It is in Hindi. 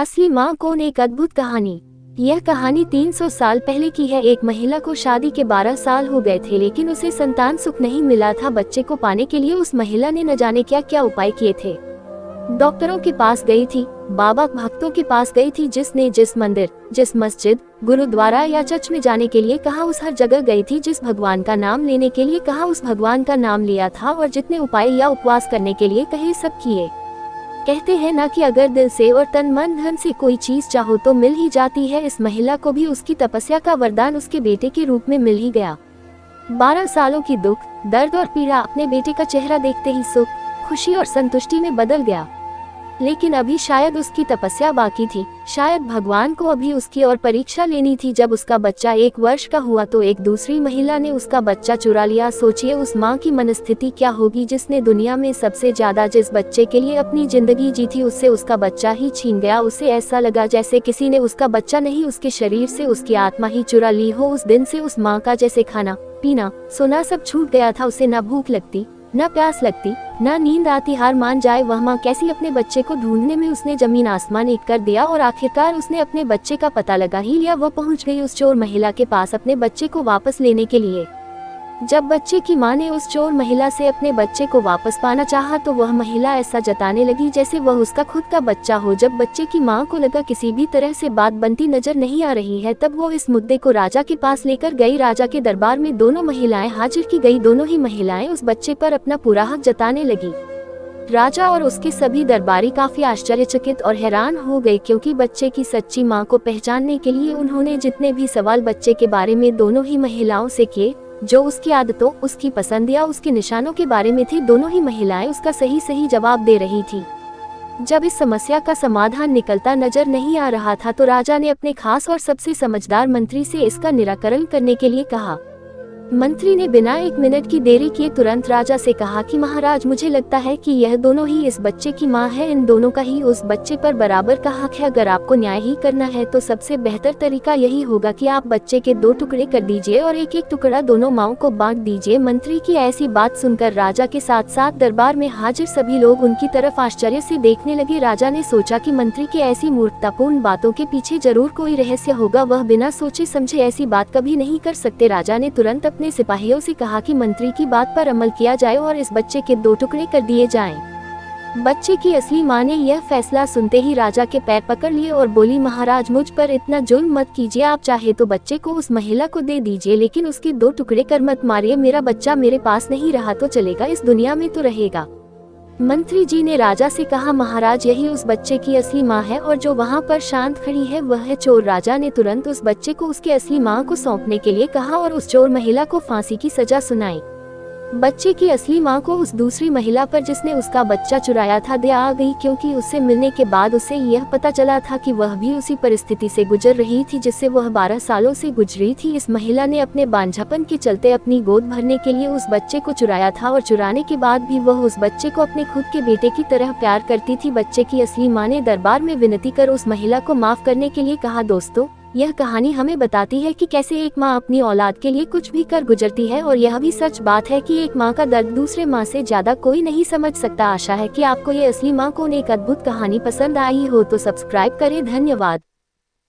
असली माँ कौन, एक अद्भुत कहानी। यह कहानी 300 साल पहले की है। एक महिला को शादी के 12 साल हो गए थे, लेकिन उसे संतान सुख नहीं मिला था। बच्चे को पाने के लिए उस महिला ने न जाने क्या क्या उपाय किए थे। डॉक्टरों के पास गई थी, बाबा भक्तों के पास गई थी, जिसने जिस मंदिर, जिस मस्जिद, गुरुद्वारा या चर्च में जाने के लिए कहा उस हर जगह गई थी। जिस भगवान का नाम लेने के लिए कहा उस भगवान का नाम लिया था, और जितने उपाय या उपवास करने के लिए कहे सब किए। कहते हैं ना कि अगर दिल से और तन मन धन से कोई चीज चाहो तो मिल ही जाती है। इस महिला को भी उसकी तपस्या का वरदान उसके बेटे के रूप में मिल ही गया। 12 सालों की दुख, दर्द और पीड़ा अपने बेटे का चेहरा देखते ही सुख, खुशी और संतुष्टि में बदल गया। लेकिन अभी शायद उसकी तपस्या बाकी थी। शायद भगवान को अभी उसकी और परीक्षा लेनी थी। जब उसका बच्चा 1 वर्ष का हुआ तो एक दूसरी महिला ने उसका बच्चा चुरा लिया। सोचिए उस माँ की मनस्थिति क्या होगी, जिसने दुनिया में सबसे ज्यादा जिस बच्चे के लिए अपनी जिंदगी जी थी, उससे उसका बच्चा ही छीन गया। उसे ऐसा लगा जैसे किसी ने उसका बच्चा नहीं, उसके शरीर से उसकी आत्मा ही चुरा ली हो। उस दिन से उस माँ का जैसे खाना पीना सोना सब छूट गया था। उसे न भूख लगती, न प्यास लगती, न नींद आती। हार मान जाए वह माँ कैसी। अपने बच्चे को ढूंढने में उसने जमीन आसमान एक कर दिया, और आखिरकार उसने अपने बच्चे का पता लगा ही लिया। वह पहुंच गई उस चोर महिला के पास अपने बच्चे को वापस लेने के लिए। जब बच्चे की माँ ने उस चोर महिला से अपने बच्चे को वापस पाना चाहा तो वह महिला ऐसा जताने लगी जैसे वह उसका खुद का बच्चा हो। जब बच्चे की माँ को लगा किसी भी तरह से बात बनती नजर नहीं आ रही है, तब वो इस मुद्दे को राजा के पास लेकर गई। राजा के दरबार में दोनों महिलाएं हाजिर की गई। दोनों ही महिलाएं उस बच्चे पर अपना पूरा हक जताने लगी। राजा और उसके सभी दरबारी काफी आश्चर्यचकित और हैरान हो गए, क्योंकि बच्चे की सच्ची माँ को पहचानने के लिए उन्होंने जितने भी सवाल बच्चे के बारे में दोनों ही महिलाओं से किए, जो उसकी आदतों, उसकी पसंद या उसके निशानों के बारे में थे, दोनों ही महिलाएं उसका सही सही जवाब दे रही थी। जब इस समस्या का समाधान निकलता नजर नहीं आ रहा था तो राजा ने अपने खास और सबसे समझदार मंत्री से इसका निराकरण करने के लिए कहा। मंत्री ने बिना 1 मिनट की देरी किए तुरंत राजा से कहा कि महाराज, मुझे लगता है कि यह दोनों ही इस बच्चे की माँ है। इन दोनों का ही उस बच्चे पर बराबर का हक है। अगर आपको न्याय ही करना है तो सबसे बेहतर तरीका यही होगा कि आप बच्चे के 2 टुकड़े कर दीजिए और एक एक टुकड़ा दोनों माँओं को बांट दीजिए। मंत्री की ऐसी बात सुनकर राजा के साथ साथ दरबार में हाजिर सभी लोग उनकी तरफ आश्चर्य से देखने लगे। राजा ने सोचा कि मंत्री की ऐसी मूर्खतापूर्ण बातों के पीछे जरूर कोई रहस्य होगा। वह बिना सोचे समझे ऐसी बात कभी नहीं कर सकते। राजा ने तुरंत अपने सिपाहियों से कहा कि मंत्री की बात पर अमल किया जाए और इस बच्चे के 2 टुकड़े कर दिए जाएं। बच्चे की असली माँ ने यह फैसला सुनते ही राजा के पैर पकड़ लिए और बोली, महाराज, मुझ पर इतना जुल्म मत कीजिए। आप चाहे तो बच्चे को उस महिला को दे दीजिए, लेकिन उसके 2 टुकड़े कर मत मारिए। मेरा बच्चा मेरे पास नहीं रहा तो चलेगा, इस दुनिया में तो रहेगा। मंत्री जी ने राजा से कहा, महाराज, यही उस बच्चे की असली माँ है, और जो वहाँ पर शांत खड़ी है वह है चोर। राजा ने तुरंत उस बच्चे को उसके असली माँ को सौंपने के लिए कहा और उस चोर महिला को फांसी की सजा सुनाई। बच्चे की असली माँ को उस दूसरी महिला पर जिसने उसका बच्चा चुराया था दया आ गई, क्योंकि उससे मिलने के बाद उसे यह पता चला था कि वह भी उसी परिस्थिति से गुजर रही थी जिससे वह 12 सालों से गुजरी थी। इस महिला ने अपने बांझपन के चलते अपनी गोद भरने के लिए उस बच्चे को चुराया था, और चुराने के बाद भी वह उस बच्चे को अपने खुद के बेटे की तरह प्यार करती थी। बच्चे की असली माँ ने दरबार में विनती कर उस महिला को माफ करने के लिए कहा। दोस्तों, यह कहानी हमें बताती है कि कैसे एक माँ अपनी औलाद के लिए कुछ भी कर गुजरती है, और यह भी सच बात है कि एक माँ का दर्द दूसरे माँ से ज्यादा कोई नहीं समझ सकता। आशा है कि आपको ये असली माँ कौन एक अद्भुत कहानी पसंद आई हो तो सब्सक्राइब करें। धन्यवाद।